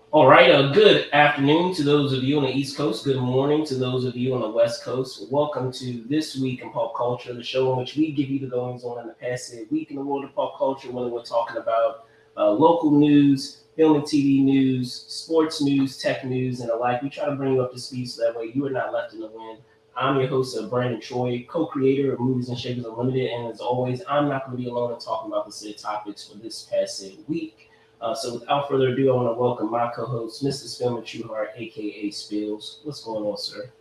All right, good afternoon to those of you on the East Coast. Good morning to those of you on the West Coast. Welcome to This Week in Pop Culture, the show in which we give you the goings on in the past week in the world of pop culture, when we're talking about local news, film and TV news, sports news, tech news, and the like. We try to bring you up to speed so that way you are not left in the wind. I'm your host, Brandon Troy, co-creator of Movies and Shakers Unlimited, and as always, I'm not going to be alone in talking about the said topics for this past week. So without further ado, I want to welcome my co-host, Mr. Spillman Trueheart, aka Spills. What's going on, sir?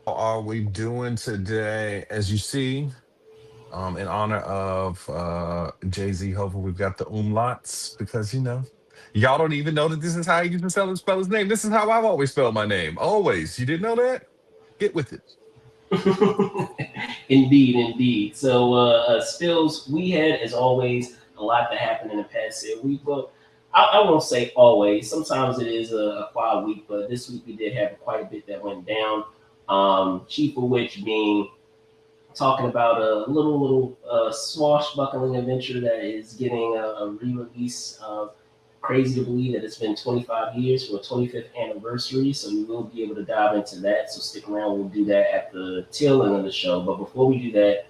How are we doing today? As you see, in honor of Jay-Z, hopefully we've got the umlauts because y'all don't even know that this is how you can spell his name. This is how I've always spelled my name. Always. You didn't know that? Get with it. Indeed, indeed. So, Spills, we had, as always, a lot that happened in the past week. Well, I won't say always. Sometimes it is a quiet week, but this week we did have quite a bit that went down. Chief of which being talking about a little swashbuckling adventure that is getting a re-release. Crazy to believe that it's been 25 years for a 25th anniversary, so we will be able to dive into that. So stick around; we'll do that at the tail end of the show. But before we do that,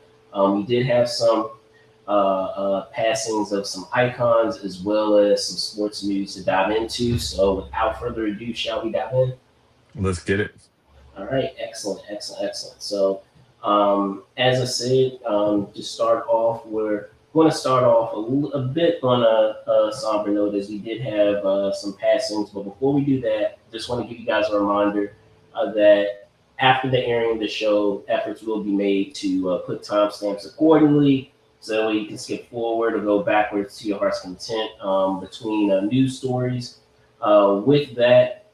we did have some passings of some icons as well as some sports news to dive into. So without further ado, shall we dive in? Let's get it. All right, excellent, excellent, excellent. So, as I said, to start off, we're going to start off a bit on a somber note, as we did have some passings. But before we do that, just want to give you guys a reminder that after the airing of the show, efforts will be made to put timestamps accordingly, so you can skip forward or go backwards to your heart's content between news stories. With that,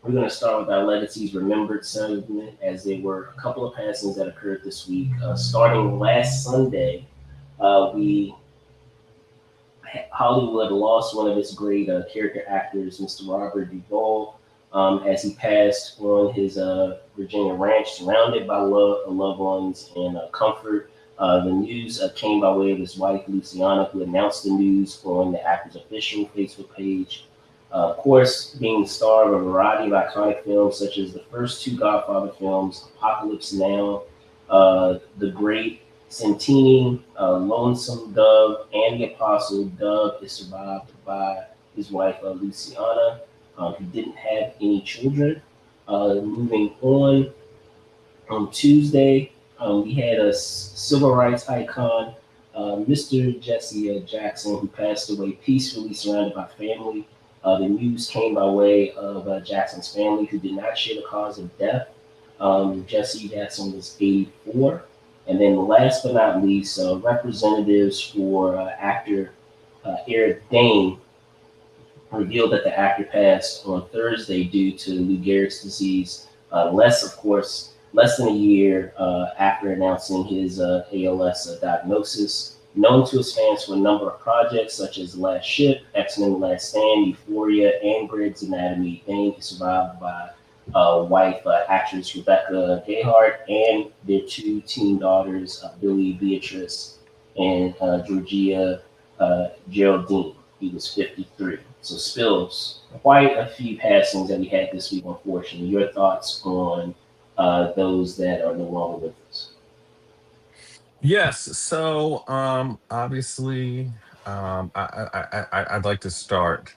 we're going to start with our Legacies Remembered segment, as there were a couple of passings that occurred this week. Starting last Sunday, we Hollywood lost one of its great character actors, Mr. Robert Duvall, as he passed on his Virginia ranch, surrounded by loved ones and comfort. The news came by way of his wife, Luciana, who announced the news on the actor's official Facebook page. Of course, being the star of a variety of iconic films, such as the first two Godfather films, Apocalypse Now, The Great, Santini, Lonesome Dove, and The Apostle, Dove is survived by his wife, Luciana, who didn't have any children. Moving on Tuesday, we had a civil rights icon, Mr. Jesse Jackson, who passed away peacefully surrounded by family. The news came by way of Jackson's family, who did not share the cause of death. Jesse Jackson was 84. And then last but not least, representatives for actor Eric Dane revealed that the actor passed on Thursday due to Lou Gehrig's disease, less than a year after announcing his ALS diagnosis. Known to his fans for a number of projects such as The Last Ship, X-Men: The Last Stand, Euphoria, and Grey's Anatomy, Dane is survived by wife, actress Rebecca Gayheart, and their two teen daughters, Billy Beatrice and Georgia Geraldine. He was 53. So Spills, quite a few passings that we had this week, unfortunately. Your thoughts on those that are no longer with us? Yes. So obviously I'd like to start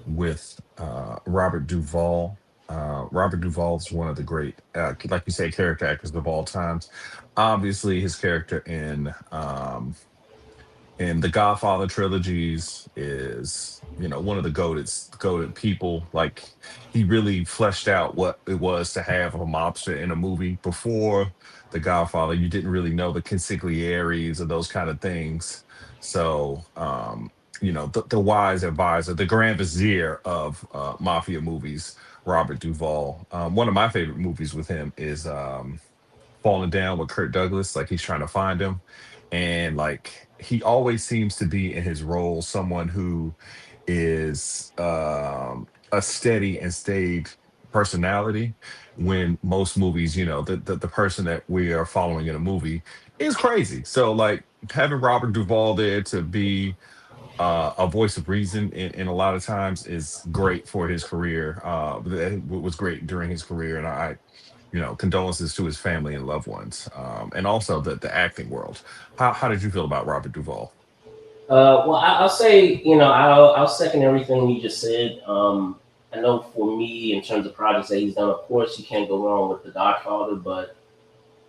with Robert Duvall. Robert Duvall is one of the great, like you say, character actors of all times. Obviously, his character in the Godfather trilogies is, one of the goated people. Like, he really fleshed out what it was to have a mobster in a movie. Before the Godfather, you didn't really know the consiglieres or those kind of things. So, the wise advisor, the grand vizier of mafia movies, Robert Duvall. One of my favorite movies with him is falling down with Kurt Douglas, like he's trying to find him. And like he always seems to be in his role someone who is a steady and staid personality, when most movies, the person that we are following in a movie is crazy. So like having Robert Duvall there to be a voice of reason in a lot of times is great for his career. That was great during his career, and condolences to his family and loved ones, and also the acting world. How did you feel about Robert Duvall? Well, I'll say, I'll second everything you just said. I know for me, in terms of projects that he's done, of course, you can't go wrong with The Godfather, but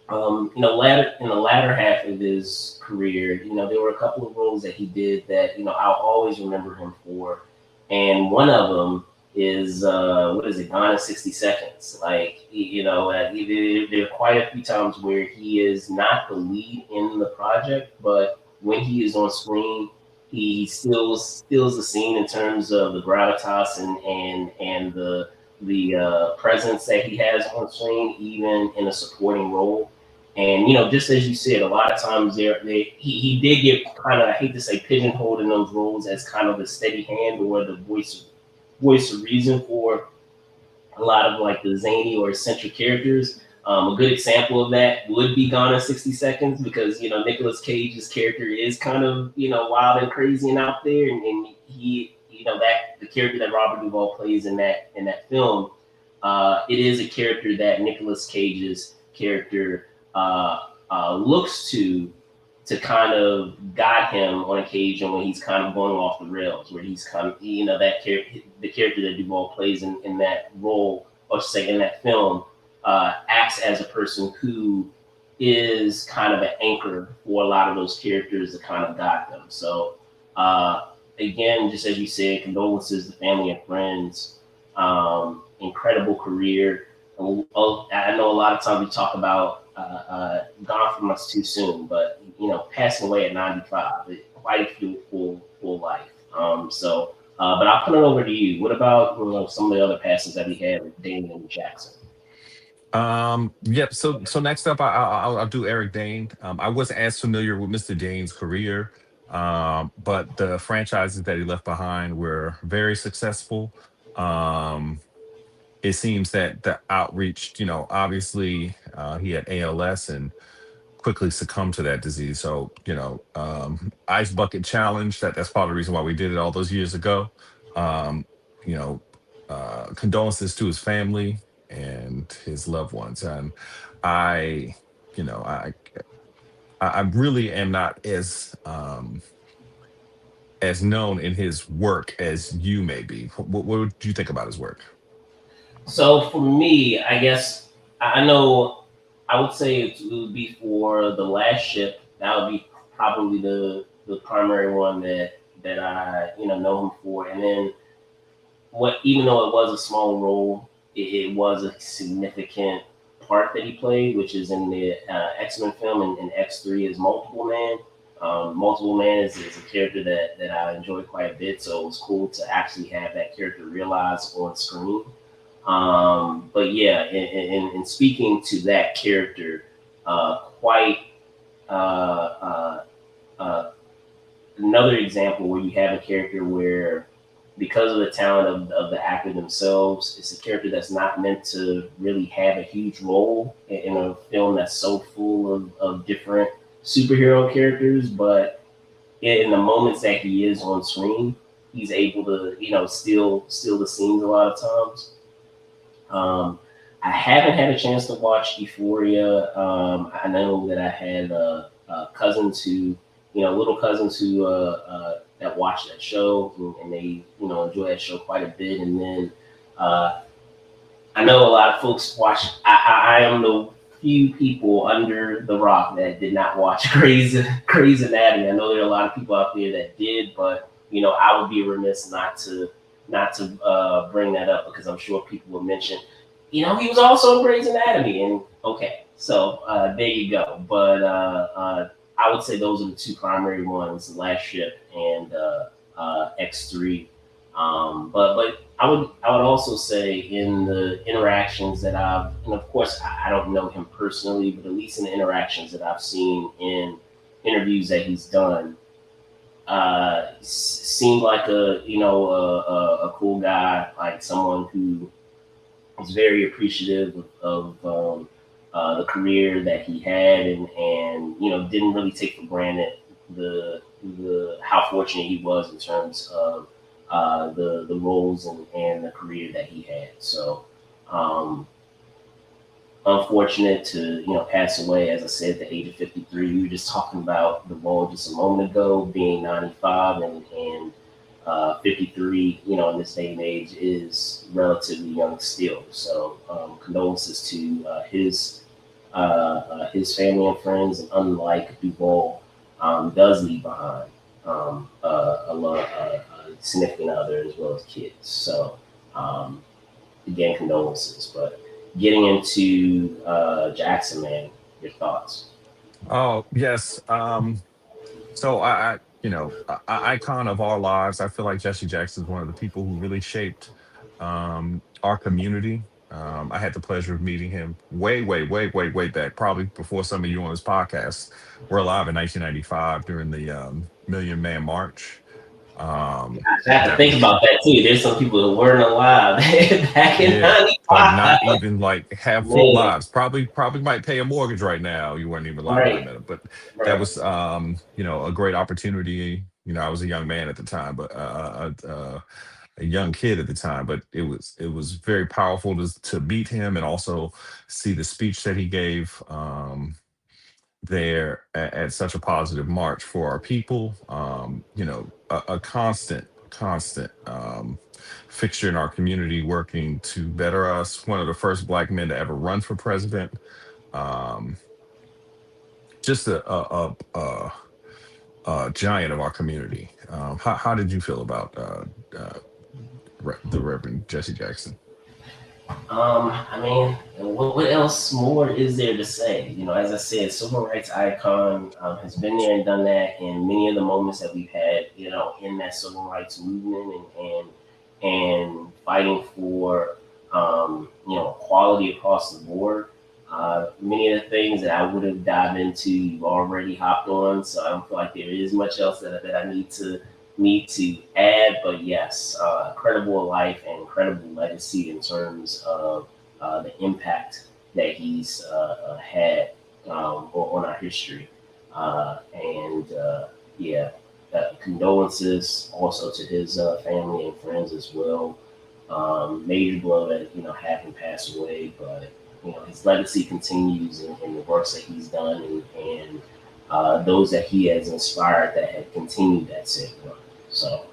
latter in the latter half of his career, there were a couple of roles that he did that I'll always remember him for, and one of them is what is it, Gone in 60 Seconds. Like there are quite a few times where he is not the lead in the project, but when he is on screen, he still steals the scene in terms of the gravitas and the presence that he has on screen, even in a supporting role. And just as you said, a lot of times he did get kind of, I hate to say, pigeonholed in those roles as kind of the steady hand or the voice of reason for a lot of like the zany or eccentric characters. A good example of that would be Gone in 60 Seconds, because Nicolas Cage's character is kind of wild and crazy and out there, and he that the character that Robert Duvall plays in that film, it is a character that Nicolas Cage's character looks to kind of guide him on occasion when he's kind of going off the rails, where he's kind of, that character, the character that Duvall plays in that role, or say in that film, acts as a person who is kind of an anchor for a lot of those characters to kind of guide them. So again, just as you said, condolences to family and friends. Incredible career. I know a lot of times we talk about gone from us too soon, but passing away at 95, quite a full life. But I'll turn it over to you. What about some of the other passes that we had with Damian Jackson? Yep. So next up, I'll do Eric Dane. I wasn't as familiar with Mr. Dane's career, but the franchises that he left behind were very successful. Um, it seems that the outreach, obviously, he had ALS and quickly succumbed to that disease. So, Ice Bucket Challenge, that's part of the reason why we did it all those years ago. Um, you know, Condolences to his family and his loved ones. And I, you know, I really am not as known in his work as you may be. What do you think about his work? So for me, I guess I know I would say it would be for The Last Ship. That would be probably the primary one that I know him for. And then what, even though it was a small role, it was a significant part that he played, which is in the X-Men film and X3 as Multiple Man. Multiple Man is a character that I enjoyed quite a bit, so it was cool to actually have that character realized on screen. But yeah, in speaking to that character, quite uh, another example where you have a character where, because of the talent of the actor themselves, it's a character that's not meant to really have a huge role in a film that's so full of different superhero characters, but in the moments that he is on screen, he's able to, steal the scenes a lot of times. I haven't had a chance to watch Euphoria. I know that I had cousins who, little cousins who that watch that show, and they, enjoy that show quite a bit. And then I know a lot of folks watch. I am the few people under the rock that did not watch Grey's Anatomy. I know there are a lot of people out there that did, but I would be remiss not to bring that up, because I'm sure people will mention, he was also in Grey's Anatomy, and okay, so there you go. But I would say those are the two primary ones: Last Ship and X3. But I would also say in the interactions that and of course I don't know him personally, but at least in the interactions that I've seen in interviews that he's done, seemed like a cool guy, like someone who is very appreciative of the career that he had, and didn't really take for granted the how fortunate he was in terms of the roles and the career that he had. So um, unfortunate to pass away, as I said, at the age of 53. We were just talking about the role just a moment ago, being 95 and 53. In this day and age, is relatively young still. So condolences to his family and friends, and unlike Duvall, does leave behind a significant other as well as kids. So um, again, condolences. But getting into Jackson, man, your thoughts? Oh yes. So icon of our lives. I feel like Jesse Jackson is one of the people who really shaped our community. I had the pleasure of meeting him way, way, way, way, way back, probably before some of you on this podcast were alive in 1995 during the Million Man March. Um, I have to that think was about that too. There's some people that weren't alive back in Yeah, like '95. not even like have full Man, lives. Probably might pay a mortgage right now. You weren't even alive when I right, met him, but that right. was a great opportunity. I was a young man at the time, but a young kid at the time. But it was very powerful to meet him and also see the speech that he gave. There at such a positive march for our people. A constant fixture in our community, working to better us. One of the first Black men to ever run for president. Um, just a giant of our community. How did you feel about the Reverend Jesse Jackson? I mean, what else more is there to say? As I said, civil rights icon, has been there and done that in many of the moments that we've had, in that civil rights movement, and fighting for, equality across the board. Many of the things that I would have dived into, you've already hopped on, so I don't feel like there is much else that I need to add. But yes, incredible life and incredible legacy in terms of the impact that he's had on our history. And yeah, condolences also to his family and friends as well. Major blow that having passed away, but his legacy continues in the works that he's done, and those that he has inspired that have continued that same work. So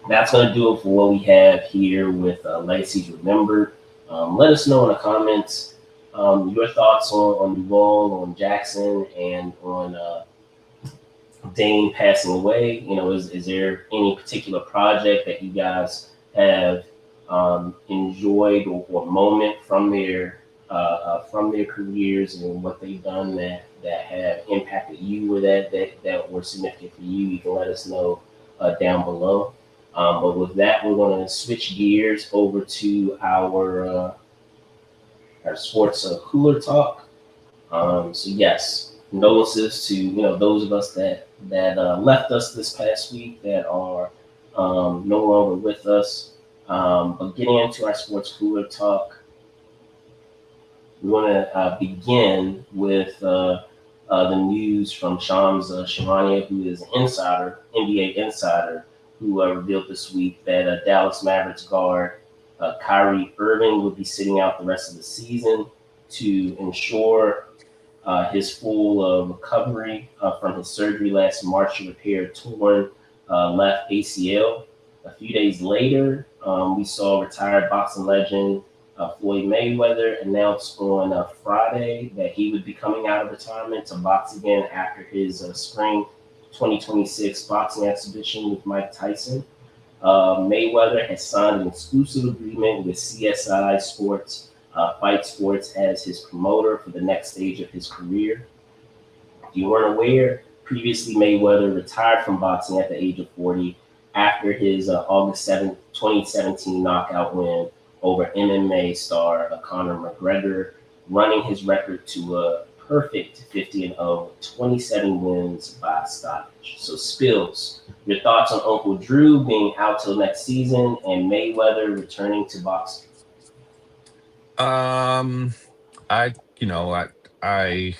that's going to do it for what we have here with Legacies Remembered. Let us know in the comments your thoughts on Duval, on Jackson, and on Dane passing away. Is there any particular project that you guys have enjoyed, or moment from their careers and what they've done that have impacted you, or that were significant for you? You can let us know down below. But with that, we're going to switch gears over to our sports cooler talk. So yes, condolences to those of us that left us this past week, that are no longer with us. But getting into our sports cooler talk, we want to begin with the news from Shams Charania, who is an NBA insider, who revealed this week that Dallas Mavericks guard Kyrie Irving would be sitting out the rest of the season to ensure his full recovery from his surgery last March to repair a torn left ACL. A few days later, we saw retired boxing legend Floyd Mayweather announced on Friday that he would be coming out of retirement to box again after his spring 2026 boxing exhibition with Mike Tyson. Mayweather has signed an exclusive agreement with CSI Sports, Fight Sports, as his promoter for the next stage of his career. If you weren't aware, previously Mayweather retired from boxing at the age of 40 after his August 7th, 2017 knockout win over MMA star Conor McGregor, running his record to a perfect 50-0, 27 wins by stoppage. So, Spills, your thoughts on Uncle Drew being out till next season and Mayweather returning to boxing? I I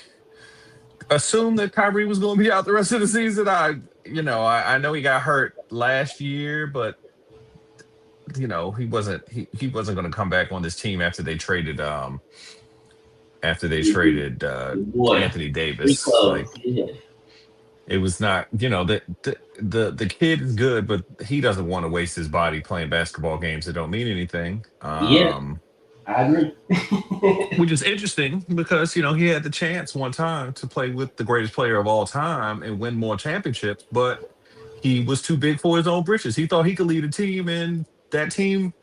assumed that Kyrie was going to be out the rest of the season. I know he got hurt last year, but he wasn't going to come back on this team after they traded Boy, Anthony free Davis. clothes. Like, Yeah. it was not, the kid is good, but he doesn't want to waste his body playing basketball games that don't mean anything. Yeah, I agree. Which is interesting because he had the chance one time to play with the greatest player of all time and win more championships, but he was too big for his own britches. He thought he could lead a team, and that team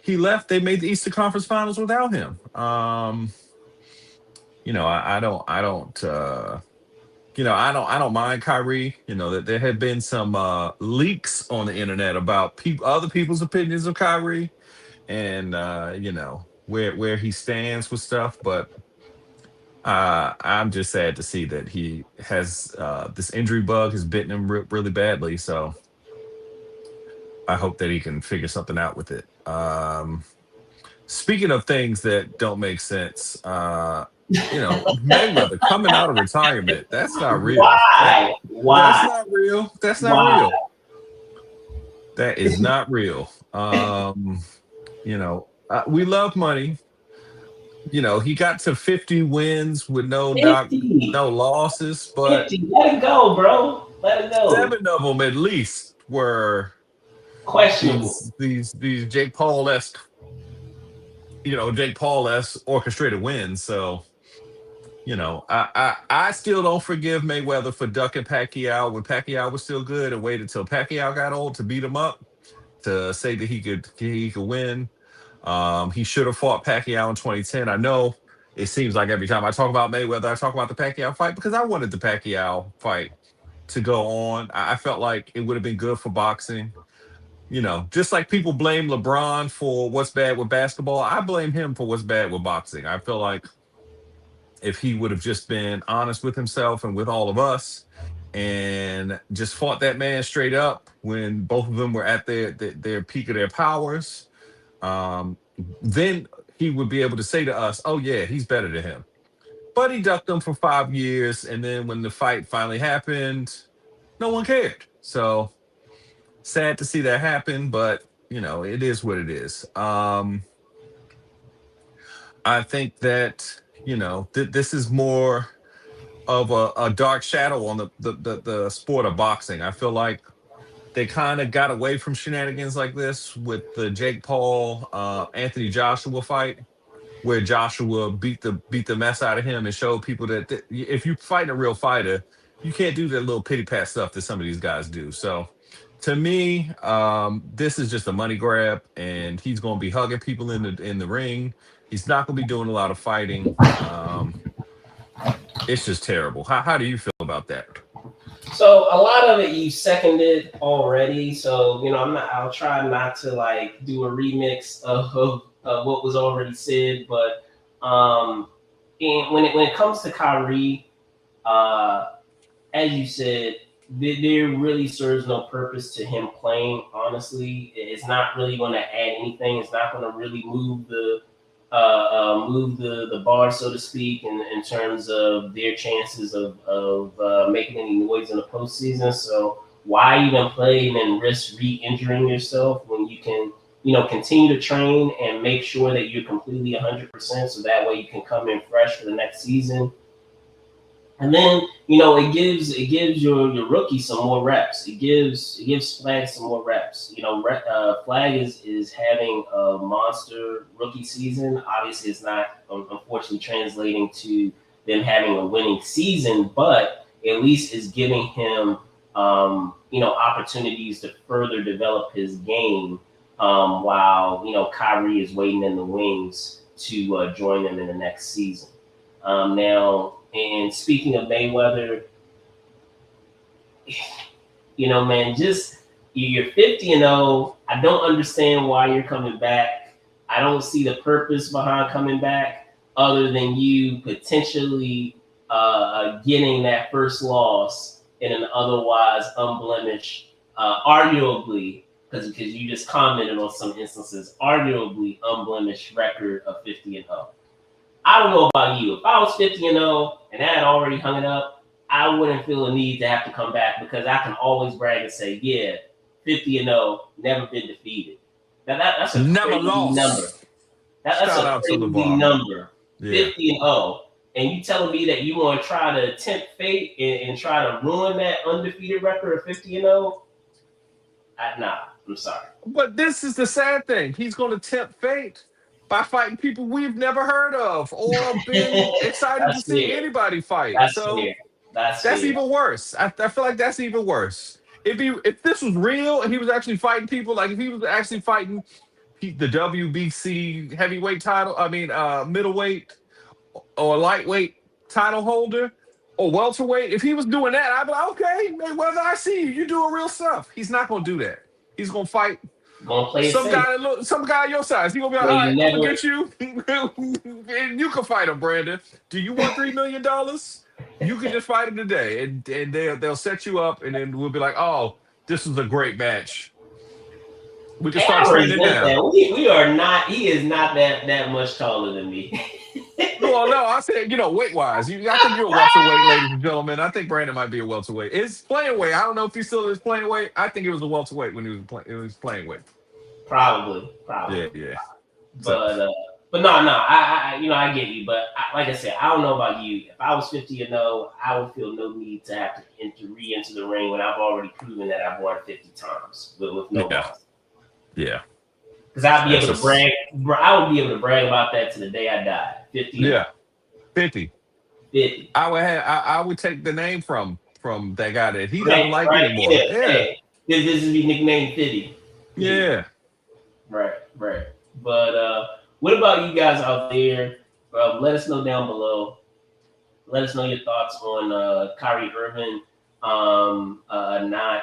he left, they made the Eastern Conference Finals without him. I don't mind Kyrie. That there have been some leaks on the internet about other people's opinions of Kyrie, and where he stands with stuff. But I'm just sad to see that he has this injury bug has bitten him really badly. So I hope that he can figure something out with it. Speaking of things that don't make sense, Mayweather coming out of retirement, that's not real. Why? That's Why? not real. That's not Why? real. That is not real. We love money. He got to 50 wins with 50. no losses, but 50. Let it go, bro. Let it go. 7 of them at least were Questionable. these Jake Paul-esque orchestrated wins. So, I still don't forgive Mayweather for ducking Pacquiao when Pacquiao was still good and waited until Pacquiao got old to beat him up to say that he could win. He should have fought Pacquiao in 2010. I know it seems like every time I talk about Mayweather, I talk about the Pacquiao fight because I wanted the Pacquiao fight to go on. I felt like it would have been good for boxing. Just like people blame LeBron for what's bad with basketball, I blame him for what's bad with boxing. I feel like if he would have just been honest with himself and with all of us and just fought that man straight up when both of them were at their peak of their powers, then he would be able to say to us, oh, yeah, he's better than him. But he ducked him for 5 years. And then when the fight finally happened, no one cared. So sad to see that happen, but it is what it is. I think that this is more of a dark shadow on the sport of boxing. I feel like they kind of got away from shenanigans like this with the Jake Paul Anthony Joshua fight, where Joshua beat the mess out of him and showed people that if you fight a real fighter, you can't do that little pity pat stuff that some of these guys do. So to me, this is just a money grab, and he's going to be hugging people in the ring. He's not going to be doing a lot of fighting. It's just terrible. How do you feel about that? So a lot of it you seconded already. So I'll try not to like do a remix of what was already said. But when it comes to Kyrie, as you said, there really serves no purpose to him playing. Honestly, it's not really going to add anything. It's not going to really move the bar, so to speak, in terms of their chances of making any noise in the postseason. So why even play and then risk re-injuring yourself when you can, continue to train and make sure that you're completely 100%, so that way you can come in fresh for the next season. And then it gives your rookie some more reps. It gives Flag some more reps. Flag is having a monster rookie season. Obviously, it's not unfortunately translating to them having a winning season, but at least it's giving him opportunities to further develop his game while Kyrie is waiting in the wings to join them in the next season. Now. And speaking of Mayweather, man, just You're 50-0. I don't understand why you're coming back. I don't see the purpose behind coming back other than you potentially getting that first loss in an otherwise unblemished, arguably, because you just commented on some instances, arguably unblemished record of 50-0. I don't know about you. If I was 50-0 and I had already hung it up, I wouldn't feel a need to have to come back because I can always brag and say, yeah, 50-0, never been defeated. Now that's a Never crazy lost. number. That's Shout a out to crazy LeVar. number. Yeah. 50-0. And you telling me that you want to try to tempt fate and try to ruin that undefeated record of 50-0? Nah, I'm sorry. But this is the sad thing. He's going to tempt fate by fighting people we've never heard of or been excited to see anybody fight. That's so fair. That's fair. even worse. I feel like that's even worse. If this was real and he was actually fighting people, like if he was actually fighting the WBC heavyweight title, middleweight or lightweight title holder or welterweight, if he was doing that, I'd be like, okay, Mayweather, I see you. You're doing real stuff. He's not going to do that. He's going to fight some guy your size. He's going to be like, all right, I'm going to get you. And you can fight him, Brandon. Do you want $3 million? You can just fight him today, and they'll set you up, and then we'll be like, oh, this was a great match. We can start training now. We are not. He is not that much taller than me. Well, no, I said, weight-wise. I think you're a welterweight, ladies and gentlemen. I think Brandon might be a welterweight. It's playing weight. I don't know if he still is playing weight. I think it was a welterweight when he was playing weight. Probably. Yeah. But no, I get you. But like I said, I don't know about you. If I was 50-0, I would feel no need to have to re-enter the ring when I've already proven that I've won 50 times with no loss. Yeah. Because I'd be able to brag. I would be able to brag about that to the day I die. 50. Yeah. 50. I would take the name from that guy that he doesn't like anymore. Yeah. Hey, this would be nicknamed 50. Yeah. Right. But what about you guys out there? Let us know down below. Let us know your thoughts on Kyrie Irving not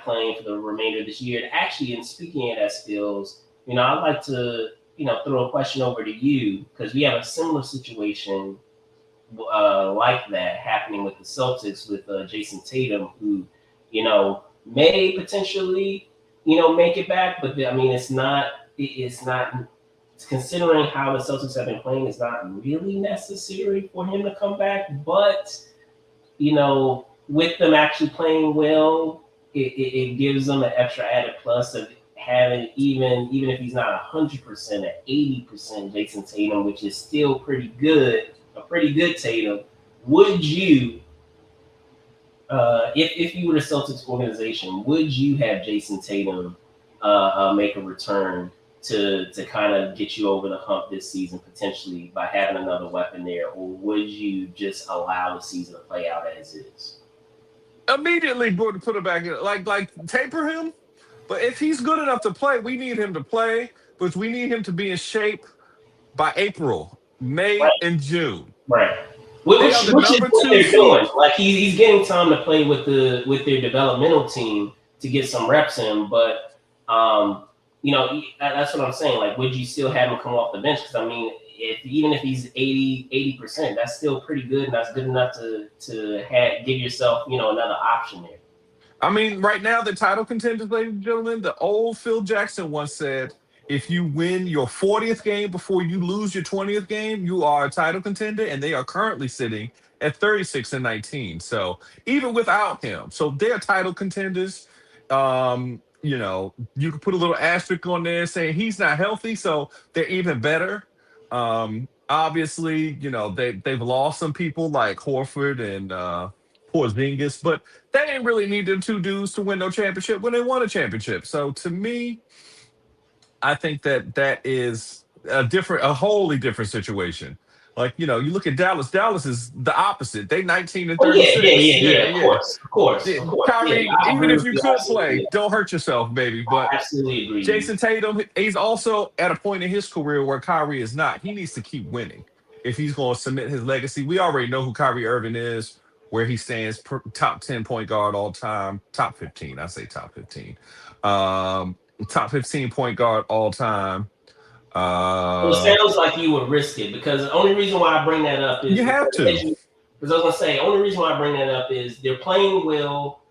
playing for the remainder of this year. And actually, in speaking of that, Stills, I'd like to throw a question over to you because we have a similar situation like that happening with the Celtics with Jason Tatum, who may potentially make it back, but it's not. Considering how the Celtics have been playing, it's not really necessary for him to come back. But with them actually playing well, it gives them an extra added plus of having even if he's not 100%, an 80% Jason Tatum, which is still pretty good, a pretty good Tatum. Would you, if you were the Celtics organization, would you have Jason Tatum make a return to kind of get you over the hump this season potentially by having another weapon there, or would you just allow the season to play out as is? Immediately put it back in, like taper him. But if he's good enough to play, we need him to play, but we need him to be in shape by April, May, and June. Right. Which is what they're doing. Like he's getting time to play with their developmental team to get some reps in, but that's what I'm saying. Like, would you still have him come off the bench? Because even if he's 80%, that's still pretty good, and that's good enough to give yourself another option there. Right now the title contenders, ladies and gentlemen, the old Phil Jackson once said, if you win your 40th game before you lose your 20th game, you are a title contender, and they are currently sitting at 36-19. So even without him, so they're title contenders. You can put a little asterisk on there saying he's not healthy, so they're even better. Obviously, they've lost some people like Horford and Porzingis, but they didn't really need them two dudes to win no championship when they won a championship. So to me, I think that is a wholly different situation. Like, you look at Dallas. Dallas is the opposite. They 19-36. Of course. Kyrie, even if you could play, don't hurt yourself, baby. But I absolutely agree. Jason Tatum, he's also at a point in his career where Kyrie is not. He needs to keep winning if he's going to cement his legacy. We already know who Kyrie Irving is. where he stands top 10 point guard all time, top 15. I say top 15. Um, top 15 point guard all time. Well, it sounds like you would risk it because the only reason why I bring that up is You have to. because I was gonna say, only reason why I bring that up is they're playing well.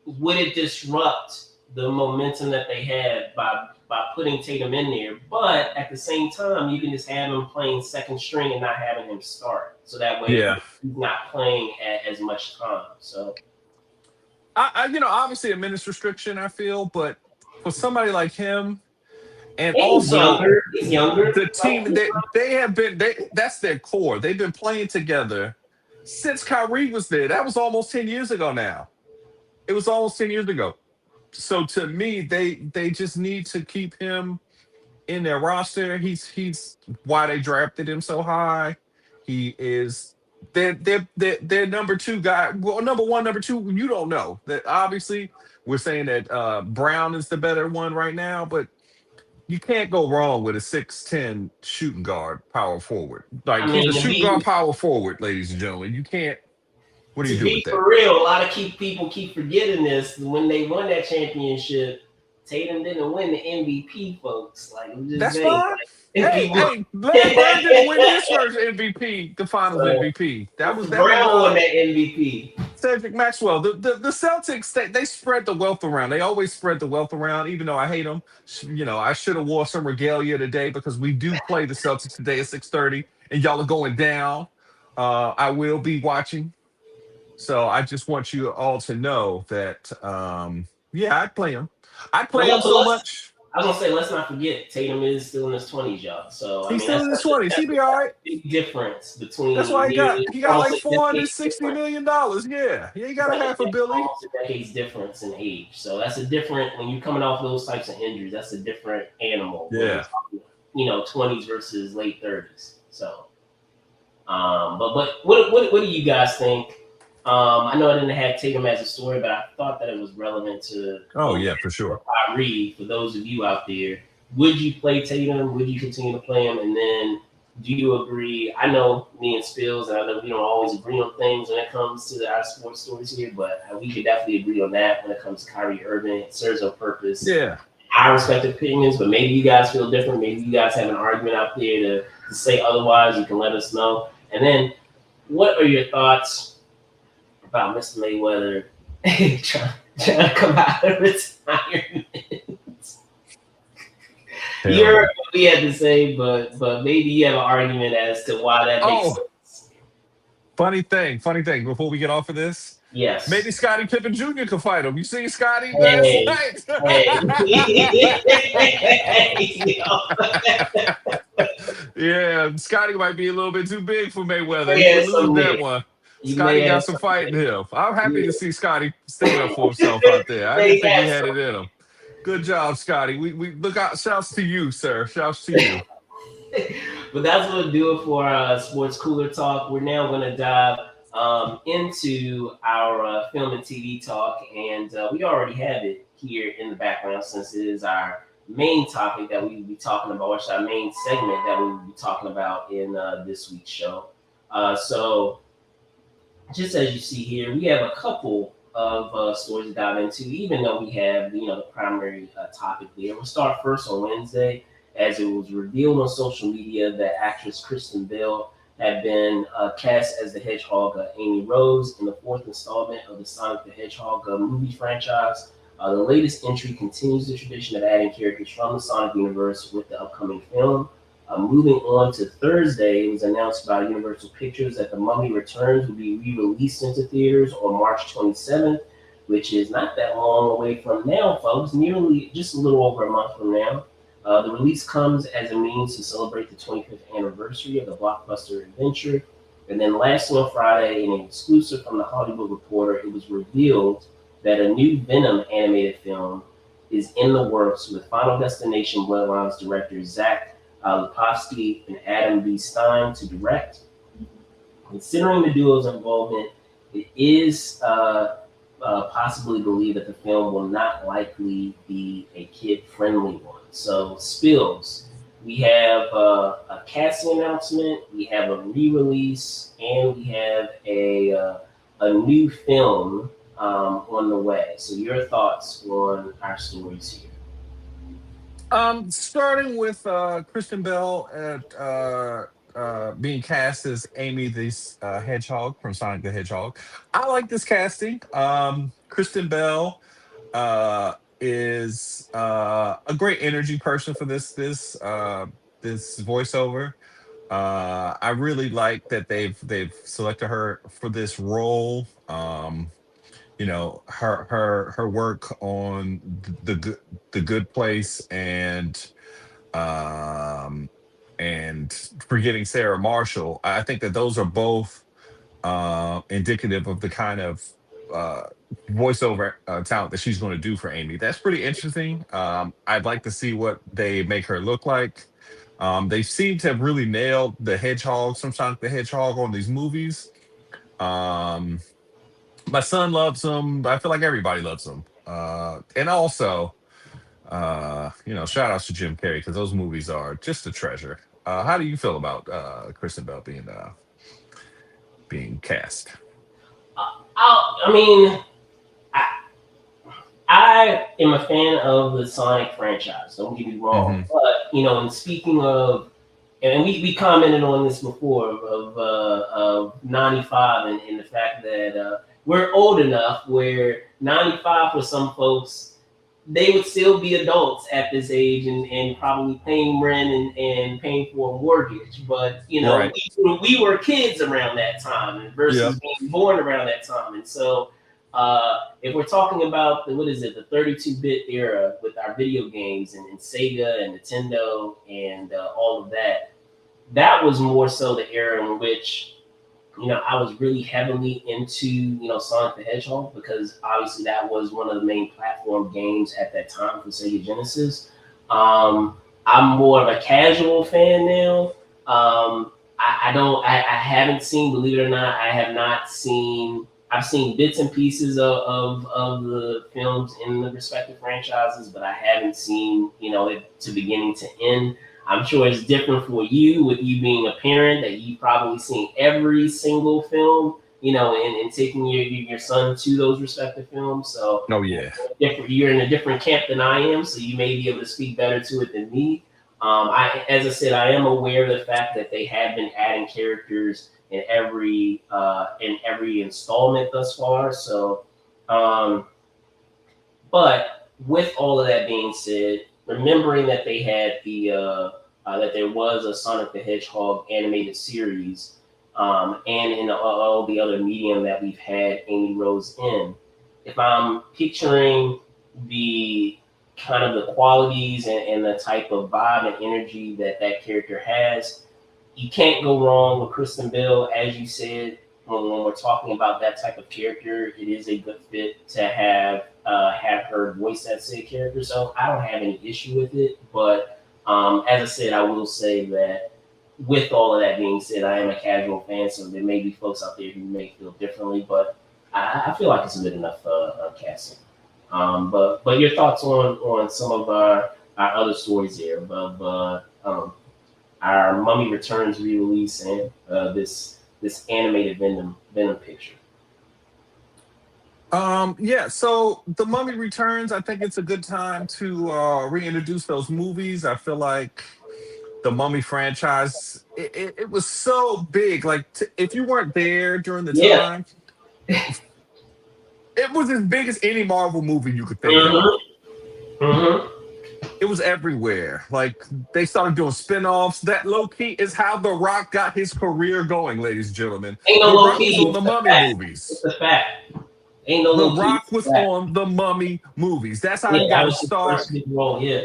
Would it disrupt the momentum that they had by putting Tatum in there? But at the same time, you can just have him playing second string and not having him start, so that way Yeah. he's not playing at as much time. So obviously a minutes restriction, I feel, but for somebody like him, and he's also younger. He's younger. the team that's their core. They've been playing together since Kyrie was there. That was almost 10 years ago now. It was almost 10 years ago. So to me, they just need to keep him in their roster. He's why they drafted him so high. He is their number two guy. Well, number one, number two, you don't know. That obviously we're saying that Brown is the better one right now, but you can't go wrong with a 6'10" shooting guard power forward. Like I he's mean, a shooting guard power forward, ladies and gentlemen. You can't. What do you to do be with that? for real, a lot of people keep forgetting this. When they won that championship, Tatum didn't win the MVP, folks. Like I'm just That's saying. fine. Like, Hey, Larry Bird didn't win his first MVP, the Finals MVP. That was Brown won that MVP. Cedric Maxwell. The Celtics, they spread the wealth around. They always spread the wealth around, even though I hate them. I should have wore some regalia today because we do play the Celtics today at 6:30, and y'all are going down. I will be watching. So I just want you all to know that, I'd play him. I'd play him so much. I was gonna say, let's not forget, Tatum is still in his 20s, y'all. So he's still in his 20s. He be all right. Big difference between. That's why he got like $460 million. Yeah, he got a half a billion. Decades difference in age, so that's a different. When you're coming off those types of injuries, that's a different animal. Yeah, 20s versus late 30s. So, but what do you guys think? I know I didn't have Tatum as a story, but I thought that it was relevant to. Oh yeah, for sure. Kyrie, for those of you out there, would you play Tatum? Would you continue to play him? And then, do you agree? I know me and Spills, and I know we don't always agree on things when it comes to our sports stories here, but we could definitely agree on that when it comes to Kyrie Irving. It serves a purpose. Yeah. Our respective opinions, but maybe you guys feel different. Maybe you guys have an argument out there to say otherwise. You can let us know. And then, what are your thoughts about Mr. Mayweather trying to come out of retirement? You heard what we had to say, but maybe you have an argument as to why that makes sense. Funny thing, before we get off of this. Yes. Maybe Scottie Pippen Jr. could fight him. You see Scottie last night? Yeah, Scottie might be a little bit too big for Mayweather. He would lose that one. Scottie got some fight in him. I'm happy to see Scottie sticking up for himself out there. I didn't think he had it in him. Good job, Scottie. We look out. Shouts to you, sir. Shouts to you. But that's going to do it for our Sports Cooler Talk. We're now going to dive into our film and TV talk, and we already have it here in the background since it is our main topic that we will be talking about, or our main segment that we will be talking about in this week's show. So just as you see here, we have a couple of stories to dive into, even though we have, the primary topic there. We'll start first on Wednesday, as it was revealed on social media that actress Kristen Bell had been cast as the Hedgehog Amy Rose in the fourth installment of the Sonic the Hedgehog movie franchise. The latest entry continues the tradition of adding characters from the Sonic universe with the upcoming film. Moving on to Thursday, it was announced by Universal Pictures that The Mummy Returns will be re-released into theaters on March 27th, which is not that long away from now, folks, nearly just a little over a month from now. The release comes as a means to celebrate the 25th anniversary of the blockbuster adventure. And then lastly on Friday, in an exclusive from The Hollywood Reporter, it was revealed that a new Venom animated film is in the works with Final Destination Bloodlines director Zach Lipovsky and Adam B. Stein to direct. Considering the duo's involvement, it is possibly believed that the film will not likely be a kid-friendly one. So, Spills, we have a casting announcement, we have a re-release, and we have a a new film on the way. So your thoughts on our stories here? Starting with Kristen Bell at being cast as Amy the Hedgehog from Sonic the Hedgehog. I like this casting. Kristen Bell is a great energy person for this voiceover. I really like that they've selected her for this role. Her work on the Good Place um and Forgetting Sarah Marshall. I think that those are both indicative of the kind of uh voiceover talent that she's going to do for Amy. That's pretty interesting. I'd like to see what they make her look like. They seem to have really nailed the hedgehog, some Sonic the Hedgehog on these movies. um my son loves him. I feel like everybody loves him. And also, shout outs to Jim Carrey because those movies are just a treasure. How do you feel about Kristen Bell being cast? I mean, I, I am a fan of the Sonic franchise. Don't get me wrong, Hmm. but in speaking of, and we commented on this before of '95 and the fact that we're old enough where '95 for some folks they would still be adults at this age and probably paying rent and paying for a mortgage. But Right. we were kids around that time Yeah. versus being born around that time, and so if we're talking about the what is it, the 32-bit era with our video games and Sega and Nintendo and all of that, that was more so the era in which I was really heavily into Sonic the Hedgehog because obviously that was one of the main platform games at that time for Sega Genesis. I'm more of a casual fan now. I don't. I haven't seen, believe it or not, I have not seen. I've seen bits and pieces of the films in the respective franchises, but I haven't seen it to beginning to end. I'm sure it's different for you with you being a parent that you've probably seen every single film, and taking your son to those respective films. So Oh yeah. you're in a different camp than I am, so you may be able to speak better to it than me. As I said, I am aware of the fact that they have been adding characters in every installment thus far. So, um, but with all of that being said, remembering that they had that there was a Sonic the Hedgehog animated series, and in all the other medium that we've had Amy Rose in, if I'm picturing the kind of the qualities and the type of vibe and energy that that character has, you can't go wrong with Kristen Bell, as you said. When we're talking about that type of character, it is a good fit to have her voice that said character. So I don't have any issue with it. But as I said, I will say that with all of that being said, I am a casual fan, so there may be folks out there who may feel differently, but I feel like it's a good enough casting. But your thoughts on some of our other stories there our Mummy Returns re-release and this animated Venom picture. Yeah, so The Mummy Returns, I think it's a good time to reintroduce those movies. I feel like the Mummy franchise, it was so big. Like, if you weren't there during the Yeah. time, it was as big as any Marvel movie you could think of. Mm-hmm. Mm-hmm. It was everywhere. Like, they started doing spin-offs. That low key is how The Rock got his career going, ladies and gentlemen. Ain't no The low Rock was key. on the It's a Mummy fact. It's movies. a fact. Ain't no The low key. Rock It's was a fact. on the Mummy movies. That's how he Yeah, that got his was his start. first big role. Yeah.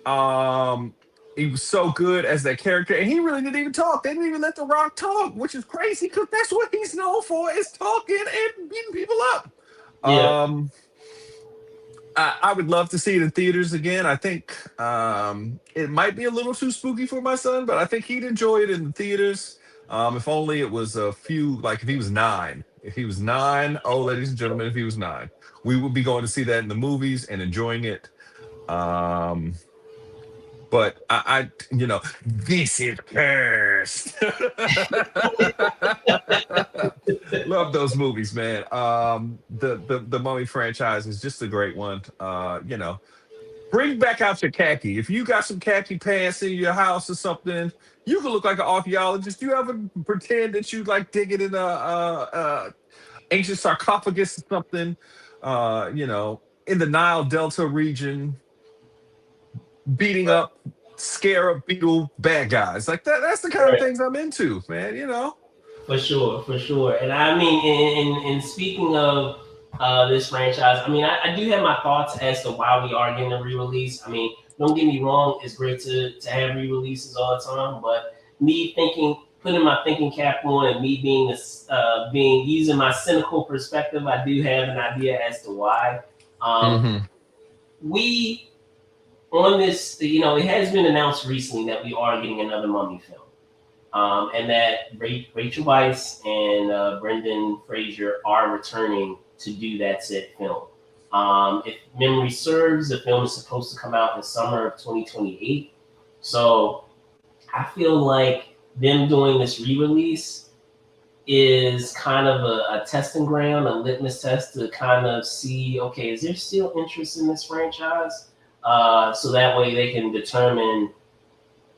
Um, he was so good as that character, and he really didn't even talk. They didn't even let The Rock talk, which is crazy because that's what he's known for, is talking and beating people up. Yeah. Um, I would love to see it in theaters again. I think it might be a little too spooky for my son, but I think he'd enjoy it in the theaters. If only it was a few, like if he was nine. If he was nine, oh, ladies and gentlemen, if he was nine, we would be going to see that in the movies and enjoying it. Um, But this is cursed. Love those movies, man. The Mummy franchise is just a great one. Bring back out your khaki. If you got some khaki pants in your house or something, you can look like an archaeologist. You ever pretend that you like digging in a ancient sarcophagus or something? In the Nile Delta region, beating up scarab beetle bad guys like that. That's the kind of Right. things I'm into, man. For sure, for sure. And I mean, in speaking of this franchise, I mean, I do have my thoughts as to why we are getting a re-release. I mean, don't get me wrong, it's great to have re-releases all the time, but me thinking, putting my thinking cap on, and me being this, being using my cynical perspective, I do have an idea as to why. Um, Mm-hmm. we on this, it has been announced recently that we are getting another Mummy film. And that Rachel Weisz and Brendan Fraser are returning to do that said film. If memory serves, the film is supposed to come out in the summer of 2028. So I feel like them doing this re-release is kind of a testing ground, a litmus test to kind of see, okay, is there still interest in this franchise? So that way they can determine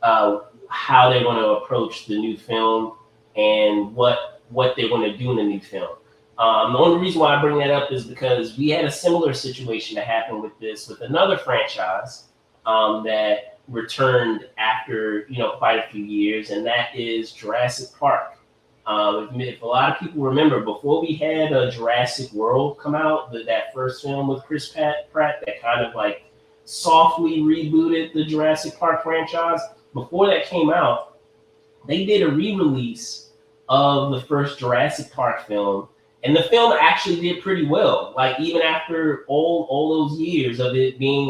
how they're going to approach the new film and what they're going to do in the new film. The only reason why I bring that up is because we had a similar situation that happened with another franchise that returned after quite a few years, and that is Jurassic Park. If a lot of people remember, before we had Jurassic World come out, that first film with Chris Pratt that kind of like softly rebooted the Jurassic Park franchise. Before that came out, they did a re-release of the first Jurassic Park film, and the film actually did pretty well. Like even after all those years of it being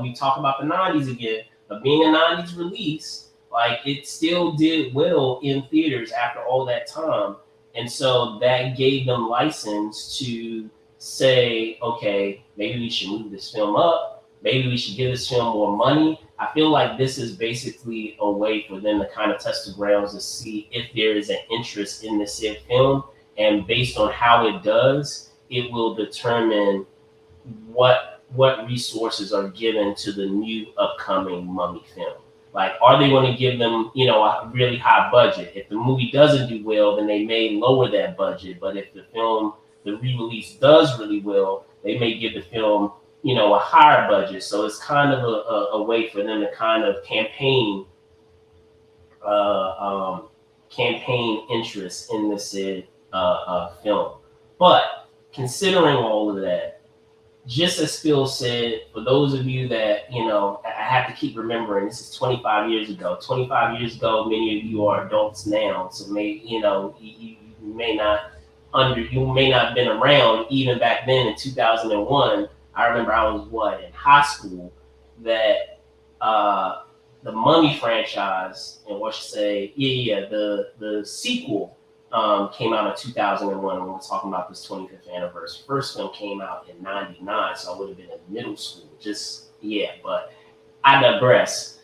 we talk about the '90s again, of being a '90s release, like it still did well in theaters after all that time, and so that gave them license to say, okay, maybe we should move this film up, maybe we should give this film more money. I feel like this is basically a way for them to kind of test the grounds to see if there is an interest in the said film, and based on how it does, it will determine what resources are given to the new upcoming Mummy film. Like, are they going to give them, a really high budget? If the movie doesn't do well, then they may lower that budget. But if the re-release does really well, they may give the film a higher budget. So it's kind of a way for them to kind of campaign interest in this film. But considering all of that, just as Phil said, for those of you that, I have to keep remembering, this is 25 years ago. 25 years ago, many of you are adults now. So you may not have been around even back then in 2001. I remember I was in high school, that the Mummy franchise, and the sequel came out in 2001 when we're talking about this 25th anniversary. First film came out in '99, so I would have been in middle school. But I digress.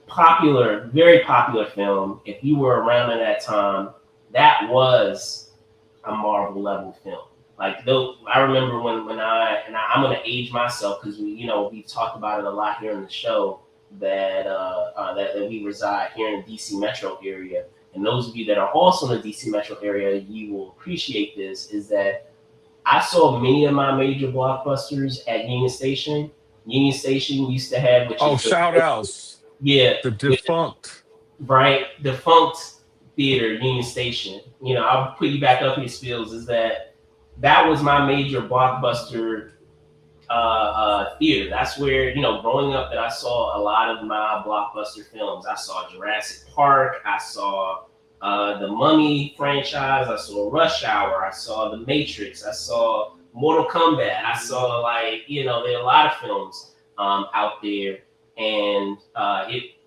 Very popular film. If you were around at that time, that was a Marvel level film. Like, though, I remember when I'm gonna age myself because we've talked about it a lot here in the show that we reside here in the DC metro area. And those of you that are also in the DC metro area, you will appreciate this, is that I saw many of my major blockbusters at Union Station. Union Station used to have, Shout outs. Yeah. The defunct. Right. Defunct theater, Union Station. I'll put you back up here, Spills, is that was my major blockbuster theater. That's where, growing up, that I saw a lot of my blockbuster films. I saw Jurassic Park. I saw the Mummy franchise. I saw Rush Hour. I saw The Matrix. I saw Mortal Kombat. I saw there are a lot of films out there. And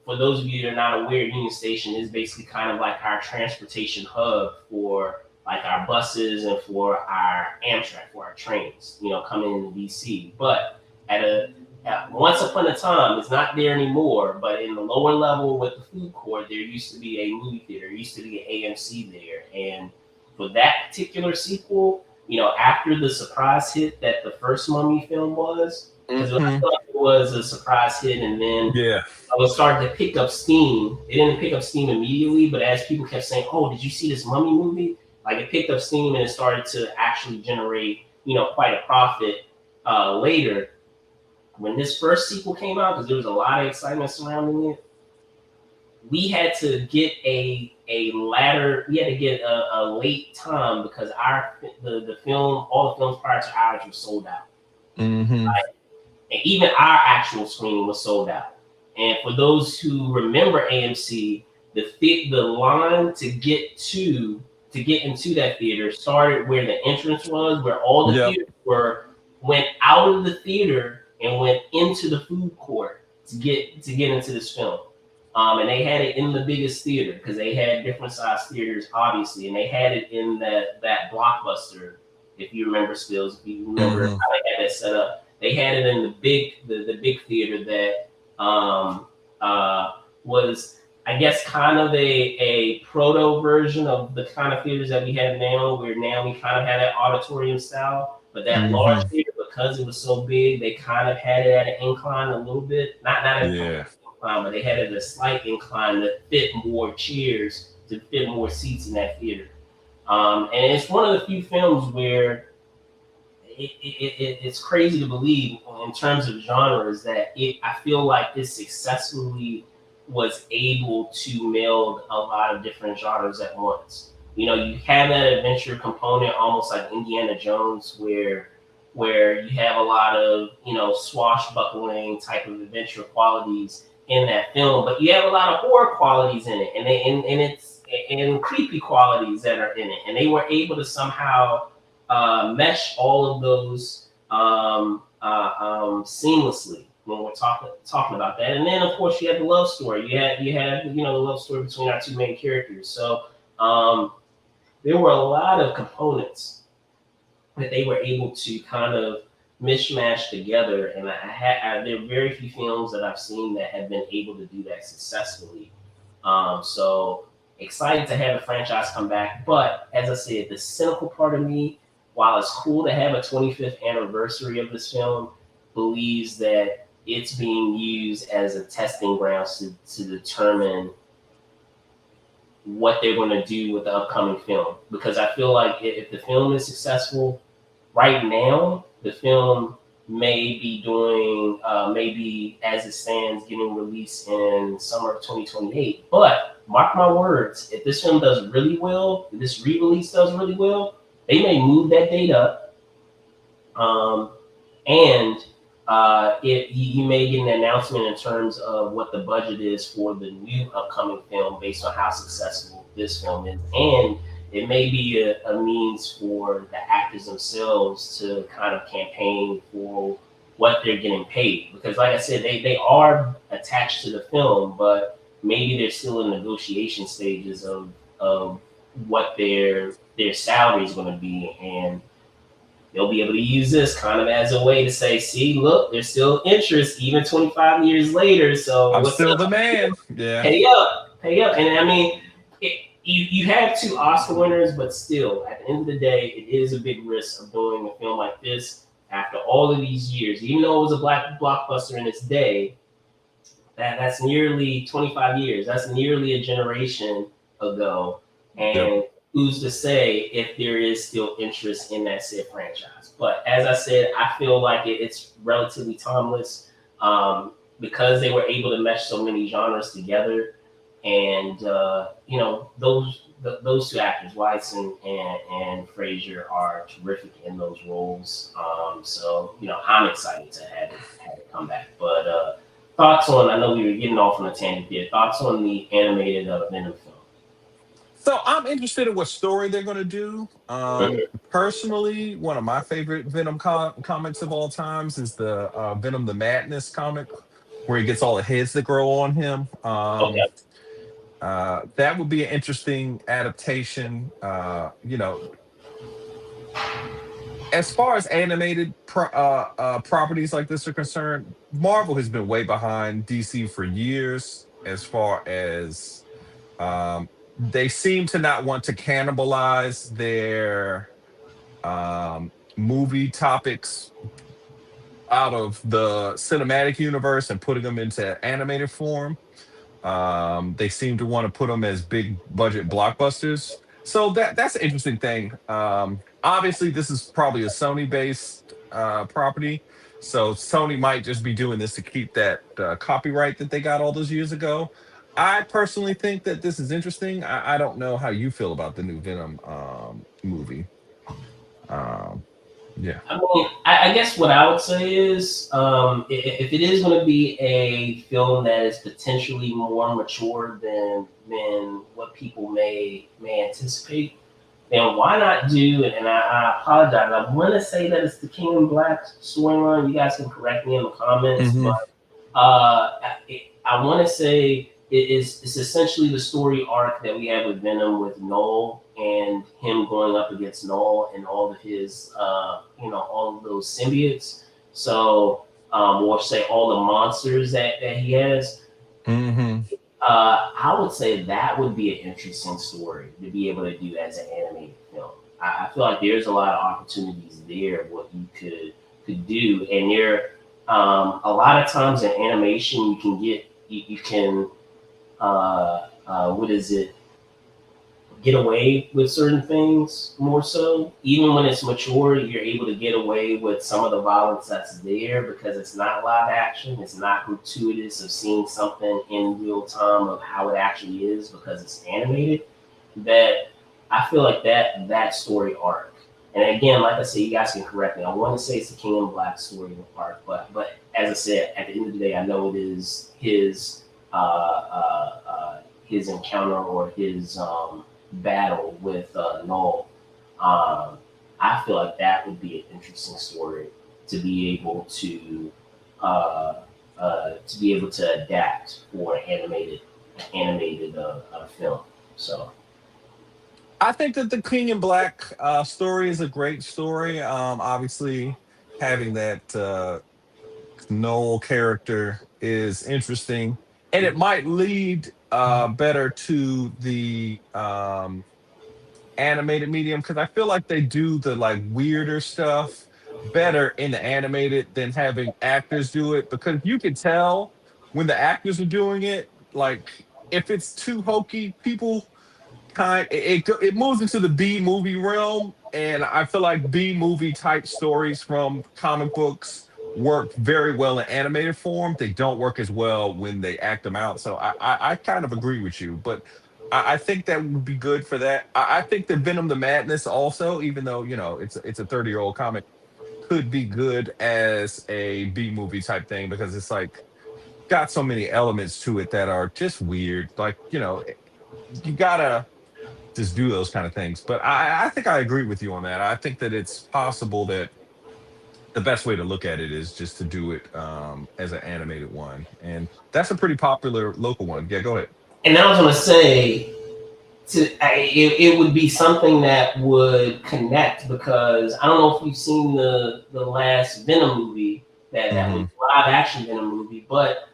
for those of you that are not aware, Union Station is basically kind of like our transportation hub for like our buses and for our Amtrak, for our trains, coming into DC. But at once upon a time, it's not there anymore, but in the lower level with the food court, there used to be a movie theater. There used to be an AMC there. And for that particular sequel, after the surprise hit that the first Mummy film was, because I Hmm. feel like it was a surprise hit, and then Yeah. I was starting to pick up steam. It didn't pick up steam immediately, but as people kept saying, "Oh, did you see this Mummy movie?" Like it picked up steam and it started to actually generate, quite a profit later. When this first sequel came out, because there was a lot of excitement surrounding it, we had to get we had to get a late time because the film, all the films prior to ours were sold out. Hmm. And even our actual screening was sold out. And for those who remember AMC, the line to get into that theater started where the entrance was, where all the Yep. theaters went out of the theater and went into the food court to get into this film. And they had it in the biggest theater because they had different size theaters, obviously, and they had it in that Blockbuster. If you remember, Stills, if you remember Hmm. how they had that set up, they had it in the big theater that was, I guess, kind of a proto version of the kind of theaters that we have now, where now we kind of have that auditorium style. But that large Hmm. theater, because it was so big, they kind of had it at an incline a little bit. Not a Yeah. incline, but they had it at a slight incline to fit more chairs, to fit more seats in that theater. And it's one of the few films where it's crazy to believe in terms of genres that I feel like it successfully was able to meld a lot of different genres at once. You have that adventure component, almost like Indiana Jones, where you have a lot of swashbuckling type of adventure qualities in that film, but you have a lot of horror qualities in it, and it's and creepy qualities that are in it, and they were able to somehow mesh all of those seamlessly when we're talking about that. And then of course you had the love story. You had the love story between our two main characters. So um, there were a lot of components that they were able to kind of mishmash together. And there are very few films that I've seen that have been able to do that successfully. So excited to have the franchise come back. But as I said, the cynical part of me, while it's cool to have a 25th anniversary of this film, believes that it's being used as a testing ground to determine what they're going to do with the upcoming film. Because I feel like if the film is successful, right now, the film may be doing, maybe as it stands, getting released in summer of 2028. But mark my words, if this film does really well, if this re-release does really well, they may move that date up. Um, and you may get an announcement in terms of what the budget is for the new upcoming film based on how successful this film is. And it may be a means for the actors themselves to kind of campaign for what they're getting paid. Because, like I said, they are attached to the film, but maybe they're still in negotiation stages of what their salary is going to be. And they'll be able to use this kind of as a way to say, see, look, there's still interest even 25 years later. So I'm what's still the up? man. Yeah. Pay up. And I mean, you have two Oscar winners, but still, at the end of the day, it is a big risk of doing a film like this after all of these years. Even though it was a black blockbuster in its day, that's nearly 25 years. That's nearly a generation ago. Yep. And who's to say if there is still interest in that said franchise? But as I said, I feel like it's relatively timeless because they were able to mesh so many genres together. And those two actors, Weiss and Fraser, are terrific in those roles. So I'm excited to have it come back. But thoughts on? I know we were getting off on a tangent here. Thoughts on the animated Venom film? So I'm interested in what story they're going to do. Mhm. Personally, one of my favorite Venom comics of all times is the Venom the Madness comic, where he gets all the heads that grow on him. Okay. That would be an interesting adaptation. as far as animated properties like this are concerned, Marvel has been way behind DC for years. As far as they seem to not want to cannibalize their movie topics out of the cinematic universe and putting them into animated form. They seem to want to put them as big budget blockbusters. So that's an interesting thing. Obviously, this is probably a Sony based property. So Sony might just be doing this to keep that copyright that they got all those years ago. I personally think that this is interesting. I don't know how you feel about the new Venom movie. Um, yeah. I mean, I guess what I would say is, if it is going to be a film that is potentially more mature than what people may anticipate, then why not do it? And I apologize. I want to say that it's the King in Black storyline. You guys can correct me in the comments, Hmm. but I want to say it's essentially the story arc that we have with Venom with Noel and him going up against Noel and all of his all of those symbiotes. So or say all the monsters that he has. Hmm. I would say that would be an interesting story to be able to do as an animated film. I feel like there's a lot of opportunities there what you could do, and there a lot of times in animation you can what is it, get away with certain things more so. Even when it's mature, you're able to get away with some of the violence that's there because it's not live action. It's not gratuitous of seeing something in real time of how it actually is because it's animated. That I feel like that story arc. And again, like I said, you guys can correct me. I want to say it's the King in Black story arc, but as I said, at the end of the day, I know it is his encounter or his battle with Null. I feel like that would be an interesting story to be able uh, to be able to adapt for animated film. So I think that the King in Black story is a great story. Obviously, having that Noel character is interesting, and it might lead better to the animated medium because I feel like they do the like weirder stuff better in the animated than having actors do it because you can tell when the actors are doing it. Like if it's too hokey, people it moves into the B movie realm, and I feel like B movie type stories from comic books work very well in animated form. They don't work as well when they act them out. So I kind of agree with you, but I think that would be good for that. I think that Venom the Madness also, even though it's a 30-year-old comic, could be good as a B movie type thing because it's like got so many elements to it that are just weird. Like you gotta just do those kind of things. But I think I agree with you on that. I think that it's possible that the best way to look at it is just to do it as an animated one, and that's a pretty popular local one. Yeah, go ahead. and I was gonna say it would be something that would connect because I don't know if you've seen the last Venom movie that was Hmm. live action Venom movie, but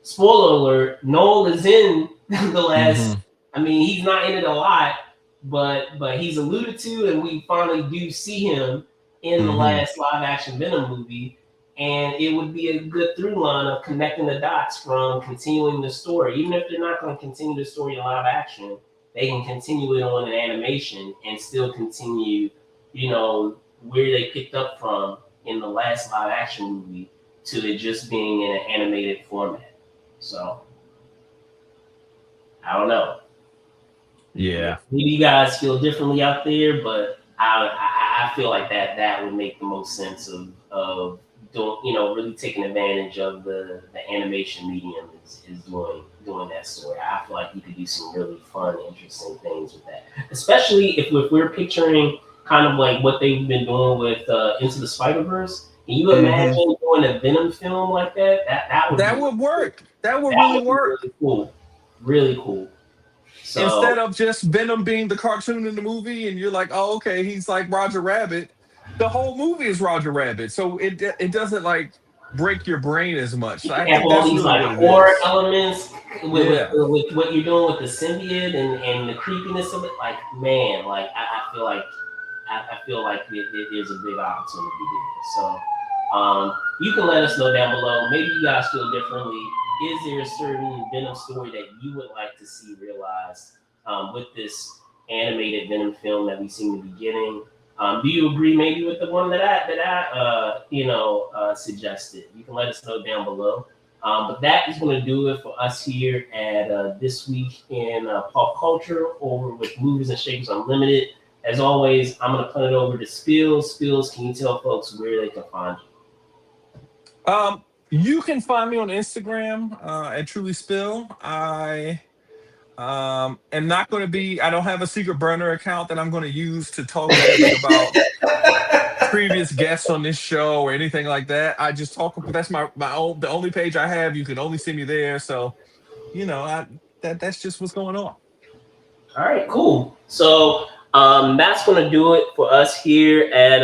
spoiler alert, Noel is in the last. Hmm. I mean, he's not in it a lot, but he's alluded to, and we finally do see him in the Hmm. last live action Venom movie. And it would be a good through line of connecting the dots from continuing the story. Even if they're not going to continue the story in live action, they can continue it on an animation and still continue, where they picked up from in the last live action movie to it just being in an animated format. So I don't know. Yeah. Maybe you guys feel differently out there, but I feel like that would make the most sense of doing really taking advantage of the animation medium is doing that story. I feel like you could do some really fun, interesting things with that, especially if we're picturing kind of like what they've been doing with Into the Spider Verse. Can you Hmm. imagine doing a Venom film like that? That would That be would work. That would that really would be work. really cool, really cool. Instead So of just Venom being the cartoon in the movie, and you're like, oh, okay, he's like Roger Rabbit. the whole movie is Roger Rabbit, so it doesn't like break your brain as much. So I You have think all that's these really like what it horror is. elements Yeah. with what you're doing with the symbiote and the creepiness of it. Like, man, like I feel like I feel like it is a big opportunity there. So you can let us know down below. Maybe you guys feel differently. Is there a certain Venom story that you would like to see realized with this animated Venom film that we seem to be getting? Do you agree maybe with the one that I suggested? You can let us know down below. But that is going to do it for us here at This Week in Pop Culture over with Movies and Shakers Unlimited. As always, I'm going to turn it over to Spills. Spills, can you tell folks where they can find you? You can find me on Instagram at Truly Spill. I am not going to be. I don't have a secret burner account that I'm going to use to talk badly about previous guests on this show or anything like that. I just talk. That's my own. The only page I have. You can only see me there. So that's just what's going on. All right, cool. So that's going to do it for us here at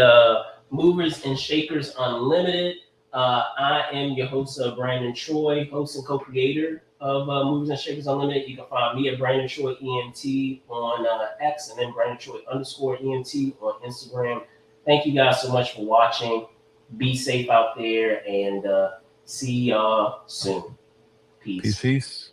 Movers and Shakers Unlimited. I am your host, Brandon Troy, host and co-creator of Movers and Shakers Unlimited. You can find me at Brandon Troy ENT on X and then Brandon Troy _ENT on Instagram. Thank you guys so much for watching. Be safe out there and see y'all soon. Peace. Peace.